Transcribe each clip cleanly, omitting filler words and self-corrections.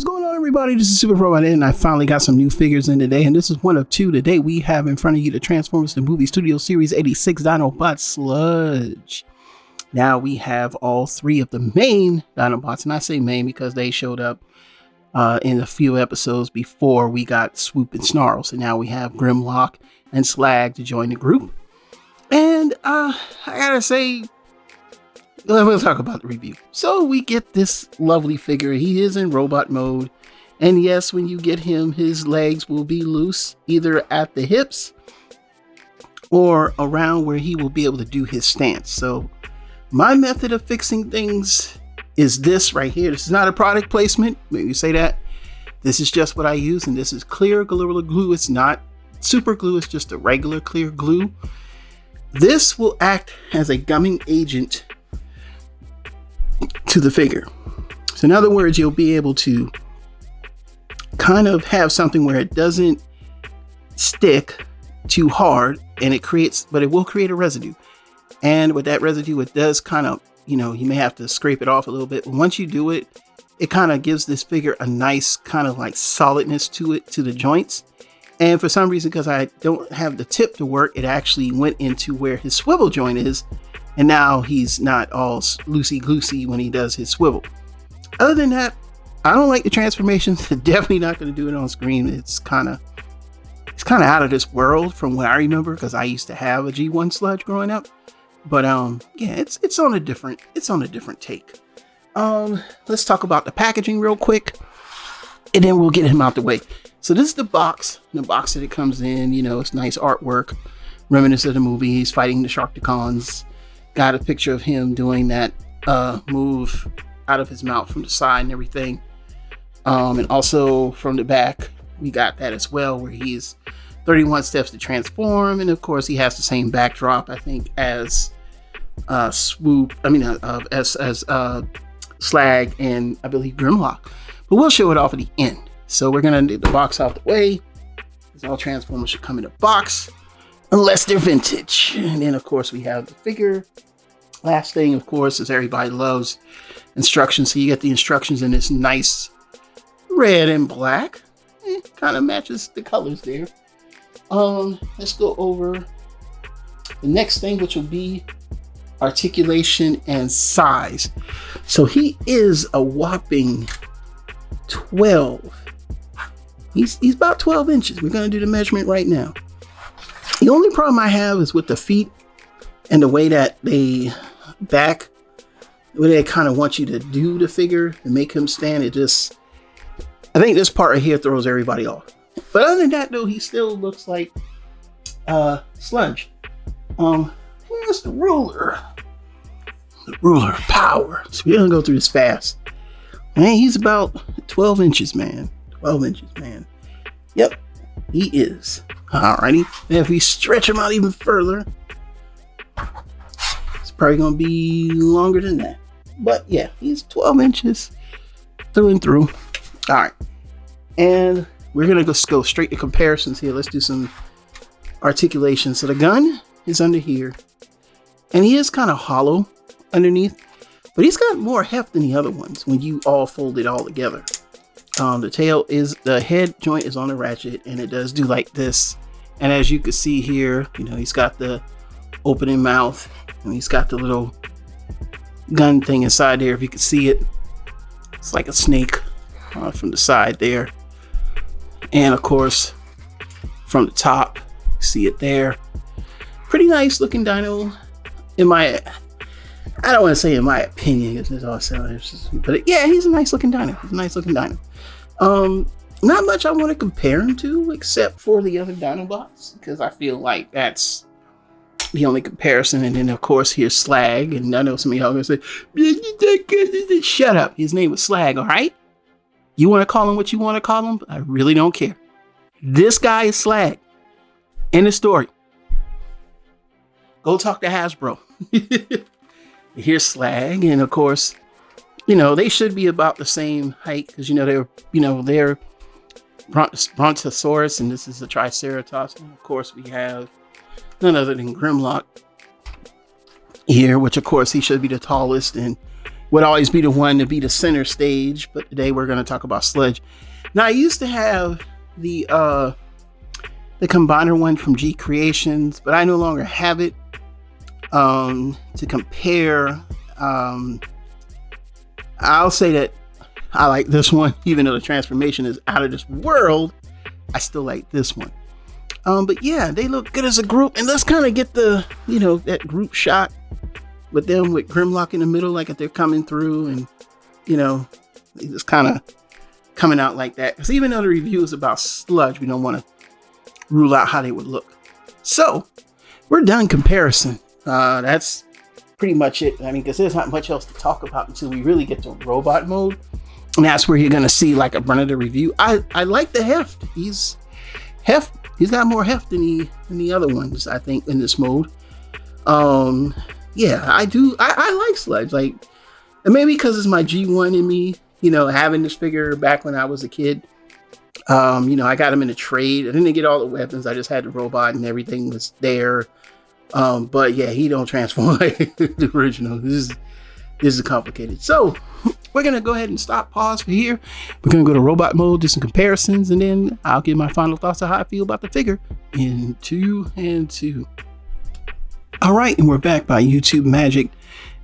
What's going on, everybody? This is Super Robot, and I finally got some new figures in today, and this is one of two. Today we have in front of you the Transformers the Movie Studio Series 86 Dinobot Sludge. Now we have all three of the main Dinobots, and I say main because they showed up in a few episodes before we got Swoop and Snarl. So now we have Grimlock and Slag to join the group. And I gotta say, we'll talk about the review. So we get this lovely figure. He is in robot mode. And yes, when you get him, his legs will be loose, either at the hips or around where he will be able to do his stance. So my method of fixing things is this right here. This is not a product placement. Maybe say that. This is just what I use. And this is clear Gorilla Glue. It's not super glue. It's just a regular clear glue. This will act as a gumming agent to the figure. So in other words, you'll be able to kind of have something where it doesn't stick too hard, and it will create a residue. And with that residue, it does kind of, you may have to scrape it off a little bit. But once you do it, it kind of gives this figure a nice kind of like solidness to it, to the joints. And for some reason, because I don't have the tip to work, it actually went into where his swivel joint is. And now he's not all loosey-goosey when he does his swivel. Other than that, I don't like the transformations. Definitely not going to do it on screen. It's kind of out of this world from what I remember, because I used to have a G1 Sludge growing up. But yeah, it's on a different take. Let's talk about the packaging real quick, and then we'll get him out the way. So this is the box. The box that it comes in. It's nice artwork, reminiscent of the movie. He's fighting the Sharkticons. Got a picture of him doing that move out of his mouth from the side and everything. And also from the back, we got that as well, where he's 31 steps to transform. And of course, he has the same backdrop, I think, as Swoop. As Slag and I believe Grimlock. But we'll show it off at the end. So we're going to get the box out the way, because all Transformers should come in a box, unless they're vintage. And then, of course, we have the figure. Last thing, of course, is everybody loves instructions. So you get the instructions in this nice red and black. Kind of matches the colors there. Let's go over the next thing, which will be articulation and size. So he is a whopping 12. He's about 12 inches. We're going to do the measurement right now. The only problem I have is with the feet and the way that they kind of want you to do the figure and make him stand. I think this part right here throws everybody off. But other than that, though, he still looks like Sludge. Here's the ruler. The ruler of power. So we're going to go through this fast. Man, he's about 12 inches, man. 12 inches, man. Yep, he is. Alrighty. And if we stretch him out even further, it's probably going to be longer than that. But yeah, he's 12 inches through and through. Alright. And we're going to just go straight to comparisons here. Let's do some articulation. So the gun is under here. And he is kind of hollow underneath. But he's got more heft than the other ones when you all fold it all together. The head joint is on the ratchet, and it does do like this. And as you can see here, he's got the opening mouth, and he's got the little gun thing inside there. If you can see it, it's like a snake from the side there. And of course, from the top, you see it there. Pretty nice looking dino, I don't want to say in my opinion, because it's all sound, but yeah, he's a nice looking dino. Not much I want to compare him to, except for the other Dinobots, because I feel like that's the only comparison. And then of course here's Slag, and I know some of y'all are gonna say, shut up. His name was Slag, all right? You want to call him what you want to call him? I really don't care. This guy is Slag. End of story. Go talk to Hasbro. Here's Slag, and of course, they should be about the same height, because they're Brontosaurus, and this is a Triceratops. And of course, we have none other than Grimlock here, which of course he should be the tallest, and would always be the one to be the center stage, but today we're going to talk about Sludge. Now, I used to have the combiner one from G Creations, but I no longer have it. To compare, I'll say that I like this one, even though the transformation is out of this world. I still like this one. But yeah, they look good as a group, and let's kind of get the, that group shot with them with Grimlock in the middle, like if they're coming through, and they just kind of coming out like that. Because even though the review is about Sludge, we don't want to rule out how they would look. So we're done comparison. That's pretty much it. I mean, because there's not much else to talk about until we really get to robot mode, and that's where you're gonna see like a brunt of the review. I like the heft. He's got more heft than the other ones, I think, in this mode. Yeah, I do. I like Sludge, like, and maybe because it's my G1 in me, having this figure back when I was a kid. I got him in a trade. I didn't get all the weapons. I just had the robot and everything was there. But yeah, he don't transform like the original. This is complicated. So we're gonna go ahead and pause for here. We're gonna go to robot mode, do some comparisons, and then I'll give my final thoughts of how I feel about the figure in 2 and 2. All right, and we're back by YouTube magic,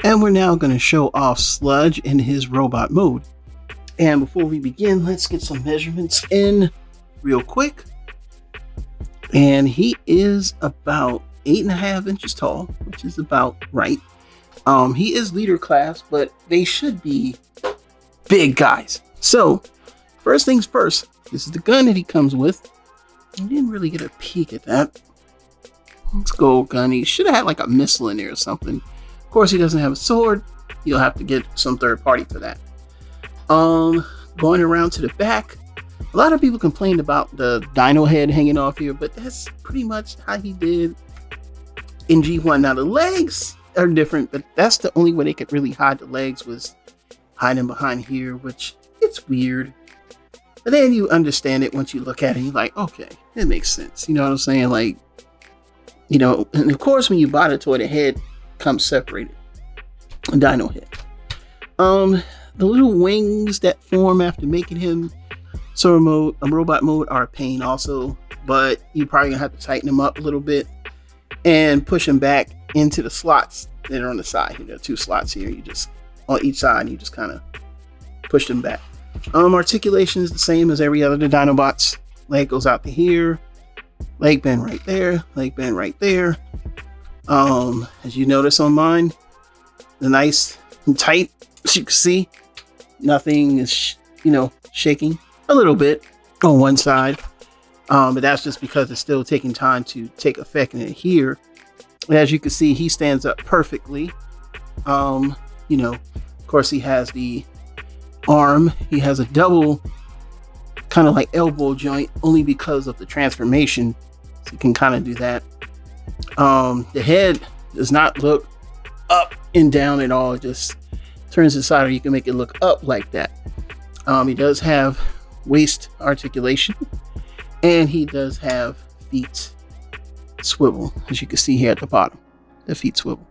and we're now gonna show off Sludge in his robot mode. And before we begin, let's get some measurements in real quick. And he is about 8.5 inches tall, which is about right. He is leader class, but they should be big guys. So first things first, this is the gun that he comes with. I didn't really get a peek at that. Let's go gun. He should have had like a missile in there or something. Of course, he doesn't have a sword. You'll have to get some third party for that. Going around to the back, a lot of people complained about the dino head hanging off here, but that's pretty much how he did in G1. Now the legs are different, but that's the only way they could really hide the legs, was hiding behind here, which it's weird. But then you understand it once you look at it, you're like, okay, it makes sense. You know what I'm saying? Like, and of course when you buy the toy, the head comes separated. A dino head. The little wings that form after making him robot mode are a pain also, but you're probably gonna have to tighten them up a little bit and push them back into the slots that are on the side. There are 2 slots here. You just, on each side, you just kind of push them back. Articulation is the same as every other Dinobots. Leg goes out to here, leg bend right there, leg bend right there. As you notice on mine, the nice and tight, as you can see, nothing is, shaking a little bit on one side. But that's just because it's still taking time to take effect in it here. And as you can see, he stands up perfectly. Of course, he has the arm. He has a double kind of like elbow joint, only because of the transformation. So you can kind of do that. The head does not look up and down at all. It just turns inside, or you can make it look up like that. He does have waist articulation, and he does have feet swivel, as you can see here at the bottom. The feet swivel.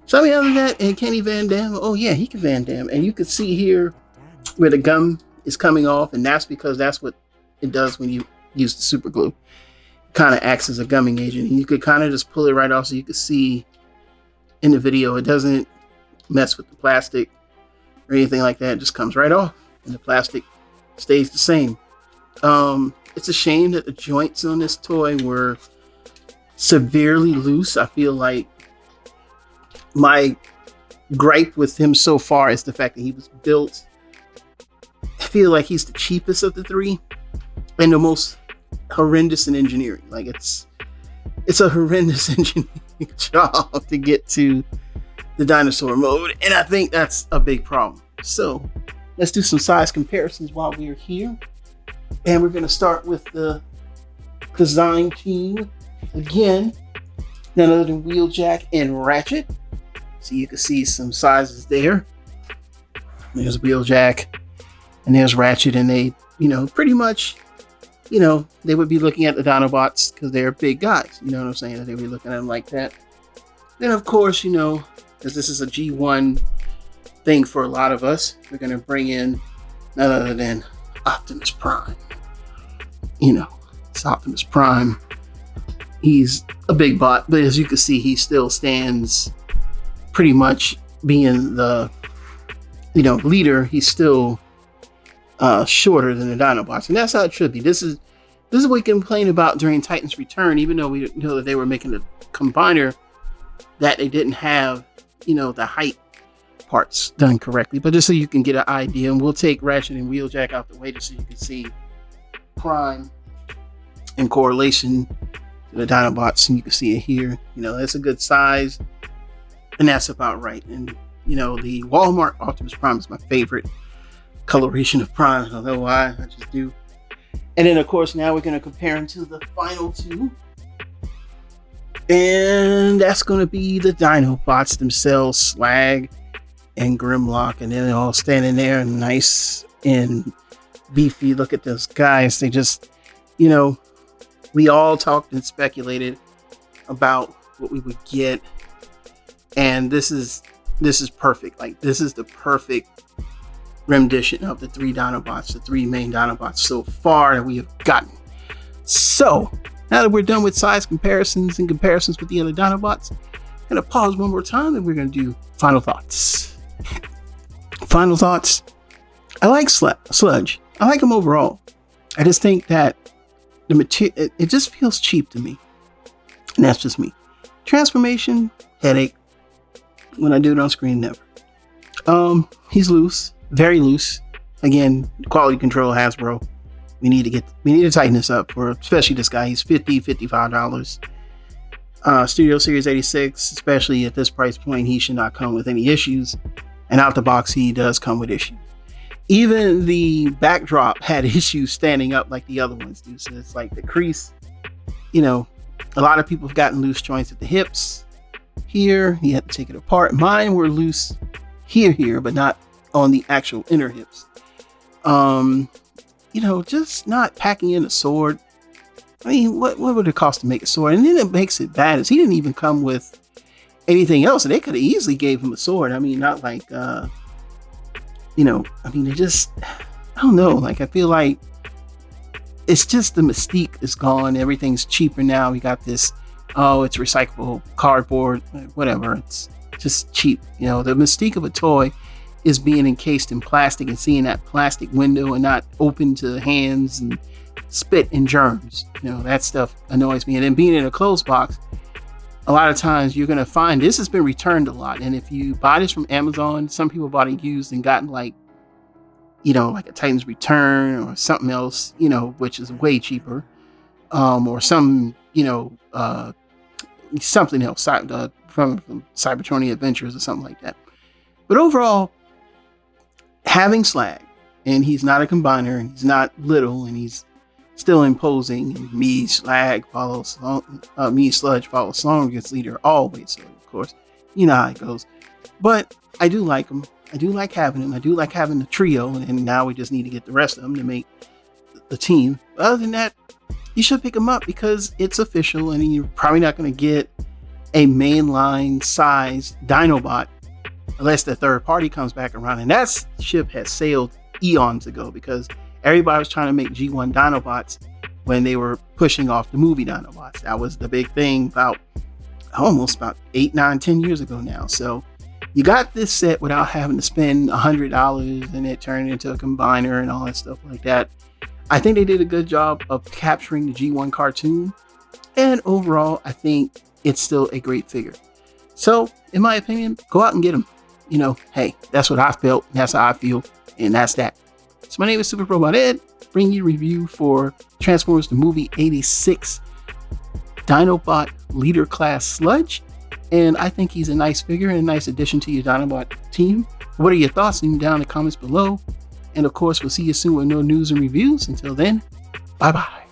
So other than that, and can he Van Damme? Oh yeah, he can Van Damme. And you can see here where the gum is coming off, and that's because that's what it does when you use the super glue. Kind of acts as a gumming agent, and you could kind of just pull it right off, so you can see in the video it doesn't mess with the plastic or anything like that. It just comes right off, and the plastic stays the same. It's a shame that the joints on this toy were severely loose. I feel like my gripe with him so far is the fact that he was built. I feel like he's the cheapest of the 3 and the most horrendous in engineering. Like it's a horrendous engineering job to get to the dinosaur mode, and I think that's a big problem. So let's do some size comparisons while we're here, and we're going to start with the design team again. None other than Wheeljack and Ratchet. So you can see some sizes there. There's Wheeljack and there's Ratchet, and they, pretty much, they would be looking at the Dinobots because they're big guys. You know what I'm saying? That they would be looking at them like that. Then, of course, because this is a G1 thing for a lot of us. We're going to bring in none other than Optimus Prime. It's Optimus Prime. He's a big bot, but as you can see, he still stands pretty much being the, leader. He's still shorter than the Dinobots, and that's how it should be. This is what we complained about during Titan's Return, even though we know that they were making a combiner, that they didn't have, the height parts done correctly. But just so you can get an idea, and we'll take Ratchet and Wheeljack out the way just so you can see Prime in correlation to the Dinobots, and you can see it here. That's a good size, and that's about right. And the Walmart Optimus Prime is my favorite coloration of Prime. I don't know why, I just do. And then of course now we're going to compare them to the final two, and that's going to be the Dinobots themselves, Slag and Grimlock, and then they're all standing there nice and beefy. Look at those guys. They just, we all talked and speculated about what we would get, and this is perfect. Like, this is the perfect rendition of the three Dinobots, the three main Dinobots so far that we have gotten. So now that we're done with size comparisons and comparisons with the other Dinobots, I'm going to pause one more time and we're going to do final thoughts. Final thoughts. I like Sludge. I like him overall. I just think that the material, it just feels cheap to me. And that's just me. Transformation, headache. When I do it on screen, never. He's loose, very loose. Again, quality control, Hasbro. We need to tighten this up for especially this guy. He's $55. Studio Series 86, especially at this price point, he should not come with any issues. And out the box, he does come with issues. Even the backdrop had issues standing up like the other ones do. So it's like the crease, a lot of people have gotten loose joints at the hips. Here, you have to take it apart. Mine were loose here, but not on the actual inner hips. Just not packing in a sword. I mean, what would it cost to make a sword? And then it makes it bad is he didn't even come with anything else. They could have easily gave him a sword. I mean, not like, they just, I don't know. Like, I feel like it's just the mystique is gone. Everything's cheaper now. We got this, it's recyclable cardboard, whatever. It's just cheap. The mystique of a toy is being encased in plastic and seeing that plastic window and not open to hands and spit and germs. That stuff annoys me. And then being in a closed box, a lot of times you're going to find this has been returned a lot. And if you buy this from Amazon, some people bought it used and gotten like a Titan's Return or something else, which is way cheaper, or some, something else from Cybertronian Adventures or something like that. But overall, having Slag, and he's not a combiner, and he's not little, and he's still imposing, and me, Sludge follows Slong gets leader always, so of course, you know how it goes. But I do like him. I do like having him. I do like having the trio, and now we just need to get the rest of them to make the team. But other than that, you should pick him up because it's official, and you're probably not going to get a mainline size Dinobot unless the third party comes back around, and that ship has sailed eons ago because everybody was trying to make G1 Dinobots when they were pushing off the movie Dinobots. That was the big thing about 8, 9, 10 years ago now. So you got this set without having to spend $100 and it turned into a combiner and all that stuff like that. I think they did a good job of capturing the G1 cartoon, and overall I think it's still a great figure. So in my opinion, go out and get them. Hey, that's what I felt, that's how I feel, and that's that. So my name is Super Robot Ed, bringing you a review for Transformers the Movie 86 Dinobot Leader Class Sludge, and I think he's a nice figure and a nice addition to your Dinobot team. What are your thoughts? Leave them down in the comments below, and of course we'll see you soon with no news and reviews. Until then, bye bye.